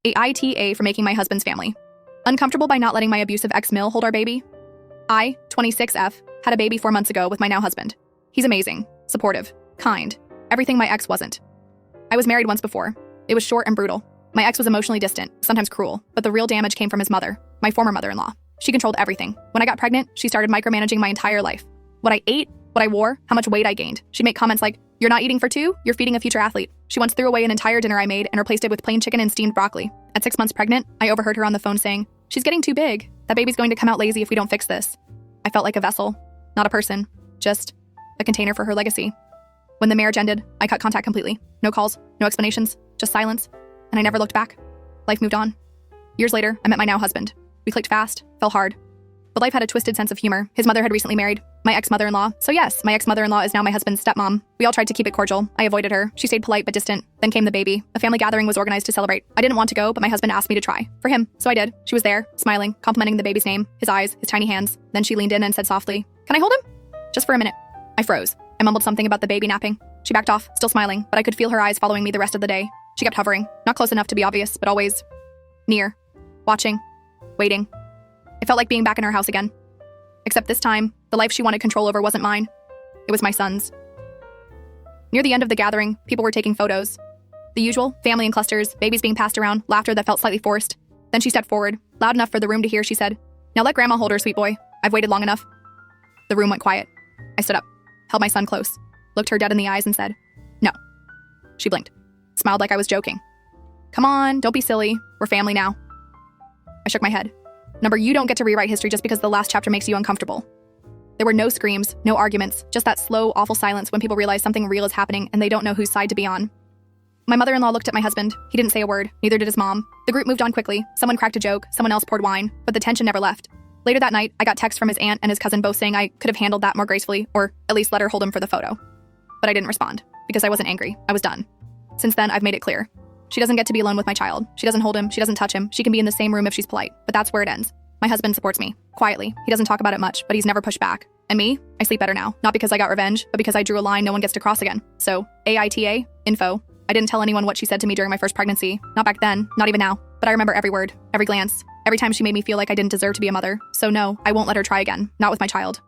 AITA for making my husband's family. Uncomfortable by not letting my abusive ex-mil hold our baby? I, 26F, had a baby 4 months ago with my now husband. He's amazing, supportive, kind, everything my ex wasn't. I was married once before. It was short and brutal. My ex was emotionally distant, sometimes cruel, but the real damage came from his mother, my former mother-in-law. She controlled everything. When I got pregnant, she started micromanaging my entire life. What I ate, what I wore, how much weight I gained. She'd make comments like, "You're not eating for two, you're feeding a future athlete." She once threw away an entire dinner I made and replaced it with plain chicken and steamed broccoli. At 6 months pregnant, I overheard her on the phone saying, "She's getting too big. That baby's going to come out lazy if we don't fix this." I felt like a vessel, not a person, just a container for her legacy. When the marriage ended, I cut contact completely. No calls, no explanations, just silence. And I never looked back. Life moved on. Years later, I met my now husband. We clicked fast, fell hard. But life had a twisted sense of humor. His mother had recently married my ex-mother-in-law. So yes, my ex-mother-in-law is now my husband's stepmom. We all tried to keep it cordial. I avoided her. She stayed polite but distant. Then came the baby. A family gathering was organized to celebrate. I didn't want to go, but my husband asked me to try. For him. So I did. She was there, smiling, complimenting the baby's name, his eyes, his tiny hands. Then she leaned in and said softly, "Can I hold him?" Just for a minute. I froze. I mumbled something about the baby napping. She backed off, still smiling, but I could feel her eyes following me the rest of the day. She kept hovering, not close enough to be obvious, but always near, watching, waiting. It felt like being back in her house again. Except this time, the life she wanted control over wasn't mine. It was my son's. Near the end of the gathering, people were taking photos. The usual, family in clusters, babies being passed around, laughter that felt slightly forced. Then she stepped forward, loud enough for the room to hear. She said, "Now let Grandma hold her, sweet boy. I've waited long enough." The room went quiet. I stood up, held my son close, looked her dead in the eyes and said, "No." She blinked, smiled like I was joking. "Come on, don't be silly. We're family now." I shook my head. Number, you don't get to rewrite history just because the last chapter makes you uncomfortable. There were no screams, no arguments, just that slow, awful silence when people realize something real is happening and they don't know whose side to be on. My mother-in-law looked at my husband. He didn't say a word, neither did his mom. The group moved on quickly. Someone cracked a joke, someone else poured wine, but the tension never left. Later that night, I got texts from his aunt and his cousin both saying I could have handled that more gracefully, or at least let her hold him for the photo. But I didn't respond, because I wasn't angry. I was done. Since then, I've made it clear. She doesn't get to be alone with my child. She doesn't hold him, she doesn't touch him. She can be in the same room if she's polite, but that's where it ends. My husband supports me, quietly. He doesn't talk about it much, but he's never pushed back. And me, I sleep better now. Not because I got revenge, but because I drew a line no one gets to cross again. So, AITA, info. I didn't tell anyone what she said to me during my first pregnancy. Not back then, not even now. But I remember every word, every glance, every time she made me feel like I didn't deserve to be a mother. So no, I won't let her try again. Not with my child.